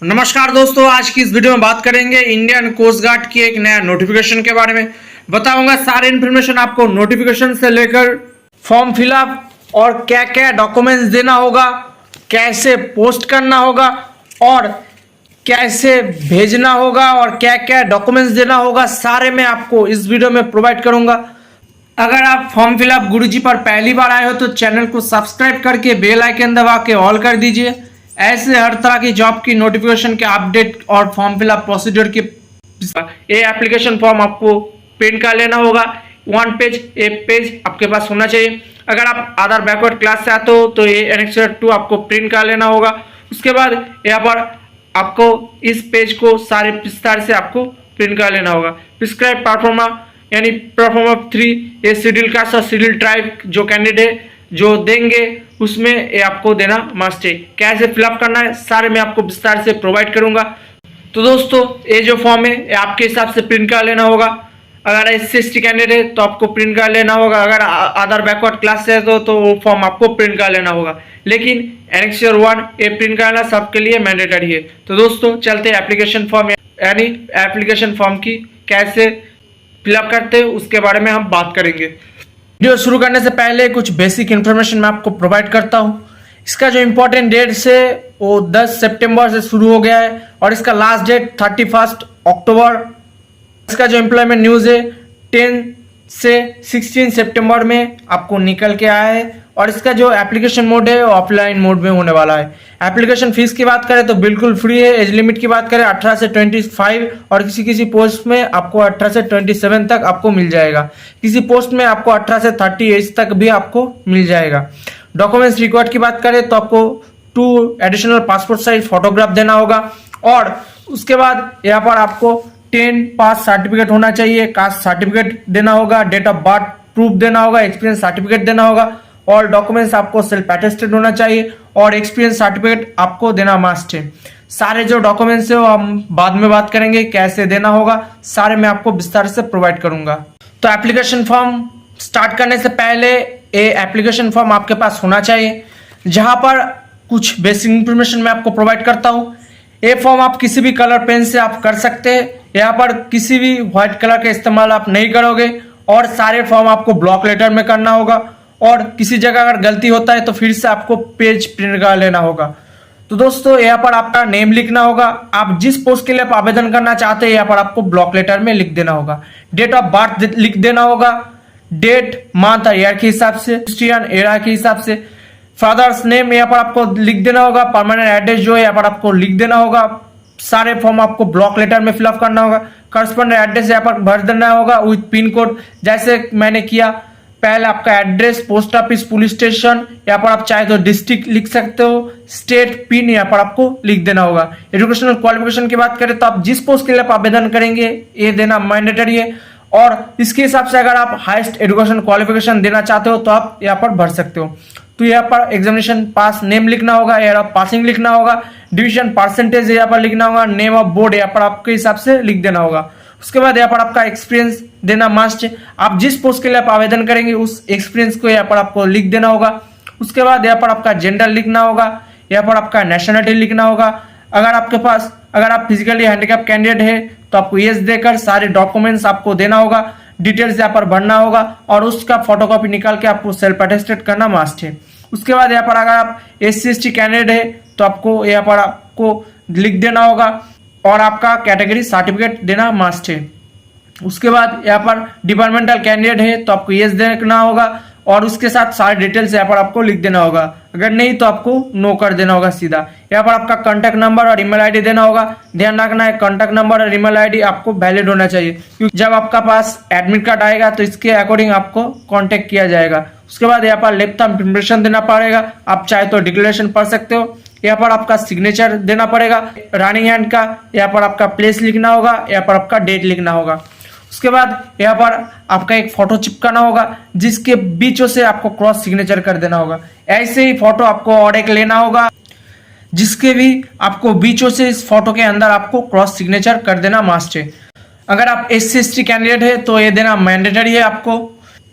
नमस्कार दोस्तों, आज की इस वीडियो में बात करेंगे इंडियन कोस्ट गार्ड की एक नया नोटिफिकेशन के बारे में। बताऊंगा सारे इन्फॉर्मेशन आपको, नोटिफिकेशन से लेकर फॉर्म फिलअप और क्या क्या डॉक्यूमेंट्स देना होगा, कैसे पोस्ट करना होगा और कैसे भेजना होगा और क्या क्या डॉक्यूमेंट्स देना होगा, सारे मैं आपको इस वीडियो में प्रोवाइड करूंगा। अगर आप फॉर्म फिलअप गुरुजी पर पहली बार आए हो तो चैनल को सब्सक्राइब करके बेल आइकन दबा के ऑल कर दीजिए। ऐसे हर तरह की जॉब की नोटिफिकेशन के अपडेट और फॉर्म फिलअप प्रोसीजर के ये एप्लीकेशन फॉर्म आपको प्रिंट कर लेना होगा। 1 पेज एक पेज आपके पास होना चाहिए। अगर आप आधार बैकवर्ड क्लास से आते हो तो ये एनेक्सर 2 आपको प्रिंट कर लेना होगा। उसके बाद यहाँ पर आपको इस पेज को सारे विस्तार से आपको प्रिंट कर लेना होगा। प्रिस्क्राइब परफॉर्मा यानी परफॉर्मा 3 ये शेड्यूल कास्ट और शेड्यूल ट्राइब जो कैंडिडेट जो देंगे उसमें ये आपको देना मस्ट है। कैसे फिलअप करना है सारे मैं आपको विस्तार से प्रोवाइड करूंगा। तो दोस्तों ये जो फॉर्म है ये आपके हिसाब से प्रिंट कर लेना होगा। अगर SC/ST कैंडिडेट है तो आपको प्रिंट कर लेना होगा। अगर आधार बैकवर्ड क्लास से है तो वो फॉर्म आपको प्रिंट कर लेना होगा। लेकिन एनेक्सर 1 ये प्रिंट करना सबके लिए मैंडेटरी है। तो दोस्तों चलते हैं एप्लीकेशन फॉर्म यानी एप्लीकेशन फॉर्म की कैसे फिलअप करते हैं उसके बारे में हम बात करेंगे। वीडियो शुरू करने से पहले कुछ बेसिक इन्फॉर्मेशन मैं आपको प्रोवाइड करता हूं। इसका जो इम्पोर्टेंट डेट है वो 10 सितंबर से शुरू हो गया है और इसका लास्ट डेट 31 अक्टूबर। इसका जो एम्प्लॉयमेंट न्यूज़ है 10 से 16 सितंबर में आपको निकल के आया है और इसका जो एप्लीकेशन मोड है वो ऑफलाइन मोड में होने वाला है। एप्लीकेशन फीस की बात करें तो बिल्कुल फ्री है। एज लिमिट की बात करें 18 से 25 और किसी किसी पोस्ट में आपको 18 से 27 तक आपको मिल जाएगा। किसी पोस्ट में आपको 18 से 30 एज तक भी आपको मिल जाएगा। डॉक्यूमेंट्स रिक्वायर्ड की बात करें तो आपको 2 एडिशनल पासपोर्ट साइज फोटोग्राफ देना होगा और उसके बाद यहाँ पर आपको 10 पास सर्टिफिकेट होना चाहिए, कास्ट सर्टिफिकेट देना होगा, डेट ऑफ बर्थ प्रूफ देना होगा, एक्सपीरियंस सर्टिफिकेट देना होगा और डॉक्यूमेंट्स आपको सेल्फ अटेस्टेड होना चाहिए और एक्सपीरियंस सर्टिफिकेट आपको देना मस्ट है। सारे जो डॉक्यूमेंट्स है वो हम बाद में बात करेंगे, कैसे देना होगा सारे मैं आपको विस्तार से प्रोवाइड करूंगा। तो एप्लीकेशन फॉर्म स्टार्ट करने से पहले ये एप्लीकेशन फॉर्म आपके पास होना चाहिए, जहां पर कुछ बेसिक इंफॉर्मेशन मैं आपको प्रोवाइड करता हूँ। ये फॉर्म आप किसी भी कलर पेन से आप कर सकते हैं। यहाँ पर किसी भी व्हाइट कलर का इस्तेमाल आप नहीं करोगे और सारे फॉर्म आपको ब्लॉक लेटर में करना होगा और किसी जगह अगर गलती होता है तो फिर से आपको पेज प्रिंट कर लेना होगा। तो दोस्तों यहाँ पर आपका नेम लिखना होगा। आप जिस पोस्ट के लिए आप आवेदन करना चाहते हैं यहाँ पर आपको ब्लॉक लेटर में लिख देना होगा। डेट ऑफ बर्थ लिख देना होगा, डेट मंथ और ईयर के हिसाब से, क्रिश्चियन एरा के हिसाब से। फादर्स नेम यहाँ पर आपको लिख देना होगा। परमानेंट एड्रेस जो है यहाँ पर आपको लिख देना होगा। सारे फॉर्म आपको ब्लॉक लेटर में फिलअप करना होगा। करस्पॉन्डेंट एड्रेस यहाँ पर भर देना होगा विथ पिन कोड, जैसे मैंने किया। पहले आपका address, post office, police station, यहाँ पर आप चाहे तो डिस्ट्रिक्ट लिख सकते हो, स्टेट, पिन यहाँ पर आपको लिख देना होगा। एजुकेशनल क्वालिफिकेशन की बात करें तो आप जिस पोस्ट के लिए आप आवेदन करेंगे ये देना मैंडेटरी है और इसके हिसाब से अगर आप हाईएस्ट एजुकेशन क्वालिफिकेशन देना चाहते हो तो आप यहाँ पर भर सकते हो। तो यहाँ पर एग्जामिनेशन पास नेम लिखना होगा, ईयर ऑफ पासिंग लिखना होगा, डिवीजन परसेंटेज यहाँ पर लिखना होगा, नेम ऑफ बोर्ड यहाँ पर आपके हिसाब से लिख देना होगा। उसके बाद यहाँ पर आपका एक्सपीरियंस देना मस्ट है। आप जिस पोस्ट के लिए आप आवेदन करेंगे उस एक्सपीरियंस को यहाँ पर आपको लिख देना होगा। उसके बाद यहाँ पर आपका जेंडर लिखना होगा, यहाँ पर आपका नेशनलिटी लिखना होगा। अगर आप फिजिकली हैंडीकैप कैंडिडेट है तो आपको यस देकर सारे डॉक्यूमेंट्स आपको देना होगा, डिटेल्स यहाँ पर भरना होगा और उसका फोटोकॉपी निकाल के आपको सेल्फ अटेस्टेड करना मस्ट है। उसके बाद यहाँ पर अगर आप SC/ST कैंडिडेट है तो आपको यहाँ पर आपको लिख देना होगा और आपका कैटेगरी सर्टिफिकेट देना मस्ट है। उसके बाद यहाँ पर डिपार्टमेंटल कैंडिडेट है तो आपको यस देना होगा और उसके साथ सारे डिटेल्स यहाँ पर आपको लिख देना होगा। अगर नहीं तो आपको नो कर देना होगा सीधा। यहाँ पर आपका कॉन्टैक्ट नंबर और ईमेल आईडी देना होगा। ध्यान रखना है कॉन्टैक्ट नंबर और ईमेल आईडी आपको वैलिड होना चाहिए, क्योंकि जब आपका पास एडमिट कार्ड आएगा तो इसके अकॉर्डिंग आपको कॉन्टैक्ट किया जाएगा। उसके बाद यहाँ पर लेफ्ट थंब इम्प्रेशन देना पड़ेगा। आप चाहे तो डिक्लेरेशन पढ़ सकते हो। यहाँ पर आपका सिग्नेचर देना पड़ेगा रनिंग हैंड का। यहाँ पर आपका प्लेस लिखना होगा, यहाँ पर आपका डेट लिखना होगा। उसके बाद यहाँ पर आपका एक फोटो चिपकाना होगा जिसके बीचों से आपको क्रॉस सिग्नेचर कर देना होगा। ऐसे ही फोटो आपको और एक लेना होगा जिसके भी आपको बीचों से इस फोटो के अंदर आपको क्रॉस सिग्नेचर कर देना मस्ट है। अगर आप SC/ST कैंडिडेट है तो ये देना मैंडेटरी है आपको।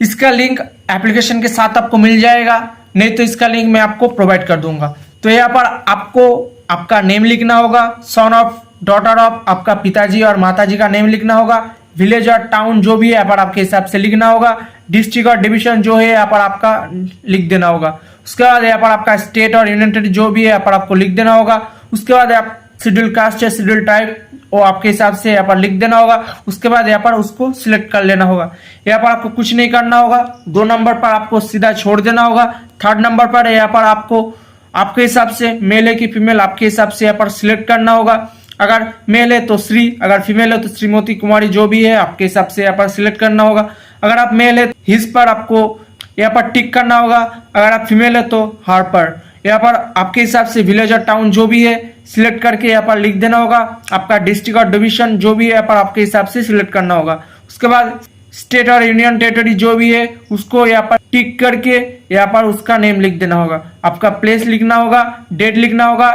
इसका लिंक एप्लीकेशन के साथ आपको मिल जाएगा, नहीं तो इसका लिंक मैं आपको प्रोवाइड कर दूंगा। तो यहाँ पर आपको आपका नेम लिखना होगा, सन ऑफ, डॉटर ऑफ, आपका पिताजी और माताजी का नेम लिखना होगा, विलेज और टाउन जो भी है यहाँ पर आपके हिसाब से लिखना होगा, डिस्ट्रिक्ट और डिवीजन जो है यहाँ पर आपका लिख देना होगा। उसके बाद यहाँ पर आपका स्टेट और यूनियन टेरिटरी जो भी है यहाँ पर आपको लिख देना होगा। उसके बाद आप शेड्यूल कास्ट या शेड्यूल टाइप वो आपके हिसाब से यहाँ पर लिख देना होगा। उसके बाद यहाँ पर उसको सिलेक्ट कर लेना होगा। यहाँ पर आपको कुछ नहीं करना होगा। 2 नंबर पर आपको सीधा छोड़ देना होगा। 3rd नंबर पर यहाँ पर आपको आपके हिसाब से मेल है कि फीमेल आपके हिसाब से यहाँ पर सिलेक्ट करना होगा। अगर मेल है तो श्री, अगर फीमेल है तो श्रीमती कुमारी जो भी है आपके हिसाब से यहाँ पर सिलेक्ट करना होगा। अगर आप मेल है हिज पर आपको यहाँ पर टिक करना होगा। अगर आप फीमेल है तो हर पर यहाँ पर आपके हिसाब से विलेज और टाउन जो भी है सिलेक्ट करके यहाँ पर लिख देना होगा। आपका डिस्ट्रिक्ट और डिवीजन जो भी है यहाँ पर आपके हिसाब से सिलेक्ट करना होगा। उसके बाद स्टेट और यूनियन टेरिटरी जो भी है उसको यहाँ पर टिक करके यहाँ पर उसका नेम लिख देना होगा। आपका प्लेस लिखना होगा, डेट लिखना होगा।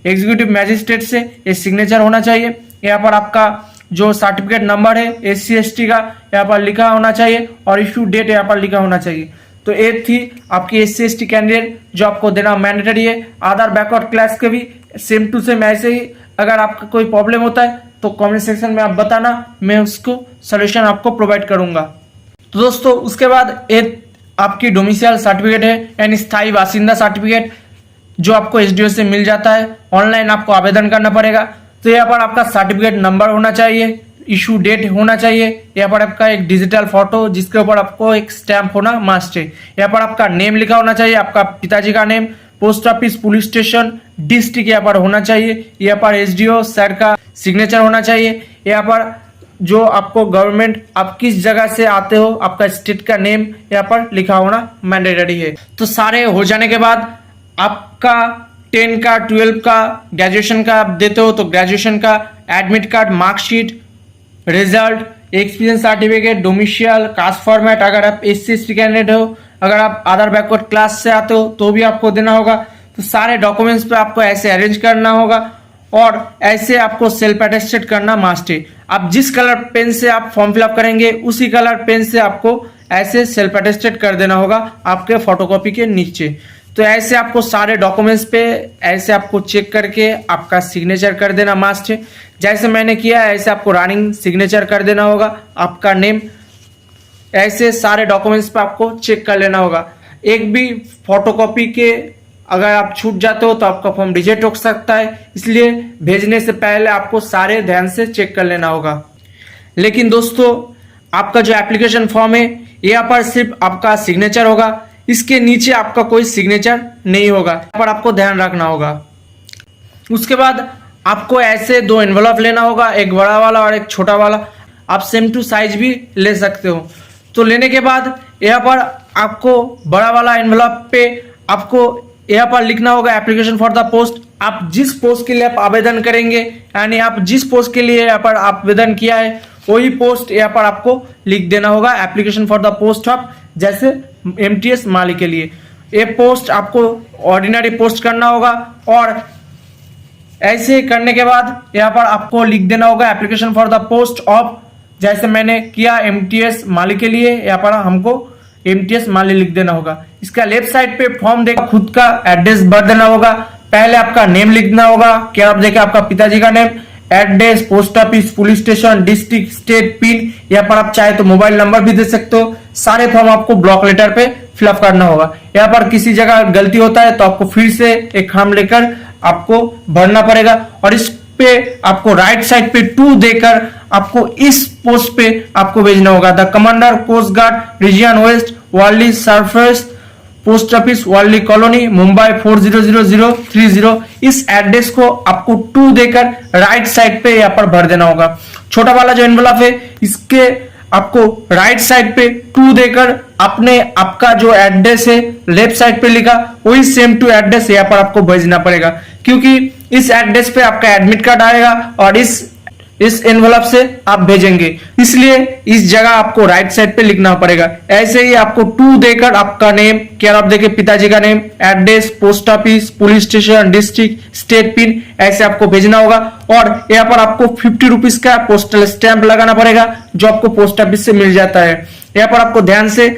एग्जीक्यूटिव मैजिस्ट्रेट से ये सिग्नेचर होना चाहिए। यहाँ पर आपका जो सर्टिफिकेट नंबर है SC ST का यहाँ पर लिखा होना चाहिए और इशू डेट यहाँ पर लिखा होना चाहिए। तो एक थी आपकी SC ST कैंडिडेट जो आपको देना मैंडेटरी है। आधार बैकवर्ड क्लास के भी सेम टू सेम ऐसे ही। अगर आपका कोई प्रॉब्लम होता है तो कमेंट सेक्शन में आप बताना, मैं उसको सोल्यूशन आपको प्रोवाइड करूंगा। तो दोस्तों उसके बाद एक आपकी डोमिसाइल सर्टिफिकेट है यानी स्थायी बासिंदा सर्टिफिकेट जो आपको SDO से मिल जाता है। ऑनलाइन आपको आवेदन करना पड़ेगा। तो यहाँ पर आपका सर्टिफिकेट नंबर होना चाहिए, इशू डेट होना चाहिए। यहाँ पर आपका एक डिजिटल फोटो जिसके ऊपर आपको एक स्टैंप होना मस्ट है। यहाँ पर आपका नेम लिखा होना चाहिए, आपका पिताजी का name, post office, police station, district यहाँ पर होना चाहिए। यहाँ पर SDO सर का सिग्नेचर होना चाहिए। यहाँ पर जो आपको गवर्नमेंट आप किस जगह से आते हो आपका स्टेट का नेम यहाँ पर लिखा होना मैंडेटरी है। तो सारे हो जाने के बाद आपका 10 का, 12 का, ग्रेजुएशन का आप देते हो तो ग्रेजुएशन का admit card, marksheet, result, experience certificate, domicile, caste format, अगर आप SC ST कैंडिडेट हो, अगर आप आधार बैकवर्ड क्लास से आते हो तो भी आपको देना होगा। तो सारे डॉक्यूमेंट्स पे आपको ऐसे अरेंज करना होगा और ऐसे आपको सेल्फ अटेस्टेड करना मस्ट है। आप जिस कलर पेन से आप फॉर्म फिलअप करेंगे उसी कलर पेन से आपको ऐसे सेल्फ अटेस्टेड कर देना होगा आपके फोटोकॉपी के नीचे। तो ऐसे आपको सारे डॉक्यूमेंट्स पे ऐसे आपको चेक करके आपका सिग्नेचर कर देना मस्ट है। जैसे मैंने किया ऐसे आपको रनिंग सिग्नेचर कर देना होगा, आपका नेम। ऐसे सारे डॉक्यूमेंट्स पे आपको चेक कर लेना होगा। एक भी फोटोकॉपी के अगर आप छूट जाते हो तो आपका फॉर्म रिजेक्ट हो सकता है, इसलिए भेजने से पहले आपको सारे ध्यान से चेक कर लेना होगा। लेकिन दोस्तों आपका जो एप्लीकेशन फॉर्म है यहाँ पर सिर्फ आपका सिग्नेचर होगा, इसके नीचे आपका कोई सिग्नेचर नहीं होगा। यहाँ पर आपको ध्यान रखना होगा। उसके बाद आपको ऐसे 2 एनवलप लेना होगा, एक बड़ा वाला और एक छोटा वाला। आप सेम टू साइज भी ले सकते हो। तो लेने के बाद यहाँ पर आपको बड़ा वाला एनवलप पे आपको यहाँ पर लिखना होगा एप्लीकेशन फॉर द पोस्ट। आप जिस पोस्ट के लिए आप आवेदन करेंगे यानी आप जिस पोस्ट के लिए यहाँ पर आवेदन किया है वही पोस्ट यहाँ पर आपको लिख देना होगा, application for the post of, जैसे MTS माली के लिए। ये पोस्ट आपको ऑर्डिनरी पोस्ट करना होगा और ऐसे करने के बाद यहाँ पर आपको लिख देना होगा application for the post of, जैसे मैंने किया MTS माली के लिए। यहाँ पर हमको MTS माली लिख देना होगा। इसका लेफ्ट साइड पे फॉर्म देकर खुद का एड्रेस भर देना होगा। पहले आपका नेम लिखना होगा, क्या आप देखें आपका पिताजी का name, address, post office, police station, district, state, pin. यहाँ पर आप चाहे तो मोबाइल नंबर भी दे सकते हो। सारे फॉर्म आपको ब्लॉक लेटर पे फिलअप करना होगा। यहाँ पर किसी जगह गलती होता है तो आपको फिर से एक खाम लेकर आपको भरना पड़ेगा और इस पे आपको राइट साइड पे 2 देकर आपको इस पोस्ट पे आपको भेजना होगा। The commander coast guard region west, Worli surface, post office, Worli colony, Mumbai 400030। इस एड्रेस को आपको 2 देकर राइट साइड पे यहाँ पर भर देना होगा। छोटा वाला जो एनवलप है इसके आपको राइट साइड पे 2 देकर अपने आपका जो एड्रेस है लेफ्ट साइड पे लिखा वही सेम टू एड्रेस यहाँ पर आपको भेजना पड़ेगा, क्योंकि इस एड्रेस पे आपका एडमिट कार्ड आएगा और इस एनवलप से आप भेजेंगे, इसलिए इस जगह आपको राइट साइड पे लिखना पड़ेगा। ऐसे ही आपको 2 देकर आपका नेम, क्या आप देखे पिताजी का name, address, post office, police station, district, state, pin, ऐसे आपको भेजना होगा। और यहाँ पर आपको 50 रुपीज का पोस्टल स्टैंप लगाना पड़ेगा जो आपको पोस्ट ऑफिस से मिल जाता है। यहाँ पर आपको ध्यान से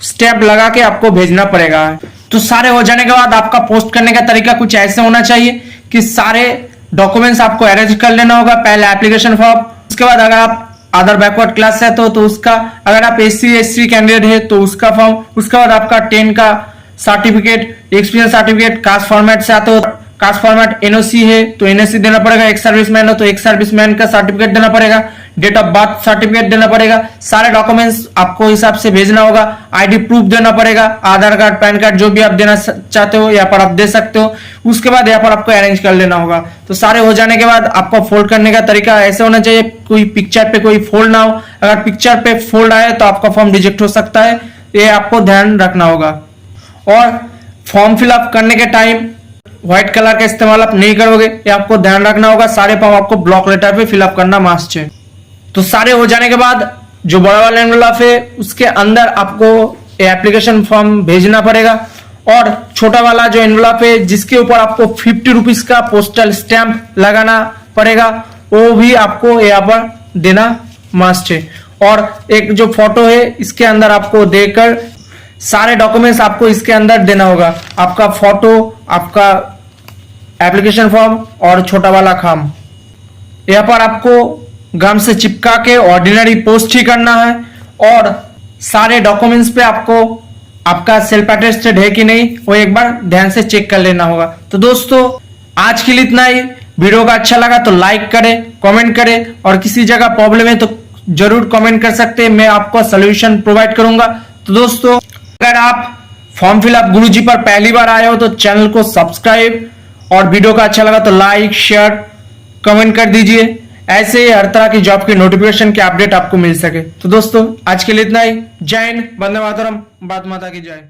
स्टैंप लगा के आपको भेजना पड़ेगा। तो सारे हो जाने के बाद आपका पोस्ट करने का तरीका कुछ ऐसे होना चाहिए कि सारे डॉक्यूमेंट्स आपको अरेंज कर लेना होगा। पहले एप्लीकेशन फॉर्म, उसके बाद अगर आप अदर बैकवर्ड क्लास से तो उसका, अगर आप एससी एसटी कैंडिडेट है तो उसका फॉर्म, उसके बाद आपका 10 का certificate, experience certificate, caste format से आते हो, कास्ट फॉर्मेट एनओसी है तो एनओसी देना पड़ेगा, एक सर्विसमैन हो तो एक सर्विसमैन का सर्टिफिकेट देना पड़ेगा, डेट ऑफ बर्थ सर्टिफिकेट देना पड़ेगा। सारे डॉक्यूमेंट्स आपको हिसाब से भेजना होगा। आईडी प्रूफ देना पड़ेगा, आधार कार्ड, पैन कार्ड, जो भी आप देना चाहते हो यहाँ पर आप दे सकते हो। उसके बाद यहाँ पर आपको अरेंज कर लेना होगा। तो सारे हो जाने के बाद आपको फोल्ड करने का तरीका ऐसे होना चाहिए, कोई पिक्चर पे कोई फोल्ड ना हो। अगर पिक्चर पे फोल्ड आए तो आपका फॉर्म रिजेक्ट हो सकता है, ये आपको ध्यान रखना होगा। और फॉर्म फिलअप करने के टाइम व्हाइट कलर का इस्तेमाल आप नहीं करोगे, ये आपको ध्यान रखना होगा। सारे फॉर्म आपको ब्लॉक लेटर पे फिलअप करना मस्ट है। तो सारे हो जाने के बाद जो बड़ा वाला एनवेलप है उसके अंदर आपको एप्लीकेशन फॉर्म भेजना पड़ेगा, और छोटा वाला जो एनवेलप है जिसके ऊपर आपको 50 रुपीज का पोस्टल स्टैंप लगाना पड़ेगा, वो भी आपको यहाँ पर देना मस्ट है। और एक जो फोटो है इसके अंदर आपको देकर सारे डॉक्यूमेंट्स आपको इसके अंदर देना होगा। आपका फोटो, आपका एप्लीकेशन फॉर्म और छोटा वाला खाम यहाँ पर आपको गम से चिपका के ऑर्डिनरी पोस्ट ही करना है। और सारे डॉक्यूमेंट्स पे आपको आपका सेल्फ अटेस्टेड है कि नहीं वो एक बार ध्यान से चेक कर लेना होगा। तो दोस्तों आज के लिए इतना ही। वीडियो का अच्छा लगा तो लाइक करें, कमेंट करें, और किसी जगह प्रॉब्लम है तो जरूर कमेंट कर सकते हैं, मैं आपको सोल्यूशन प्रोवाइड करूंगा। तो दोस्तों अगर आप फॉर्म फिलअप गुरुजी पर पहली बार आए हो तो चैनल को सब्सक्राइब, और वीडियो का अच्छा लगा तो लाइक, शेयर, कमेंट कर दीजिए। ऐसे ही हर तरह की जॉब की नोटिफिकेशन के अपडेट आपको मिल सके। तो दोस्तों आज के लिए इतना ही। जय हिंद, वंदे मातरम, भारत माता की जय।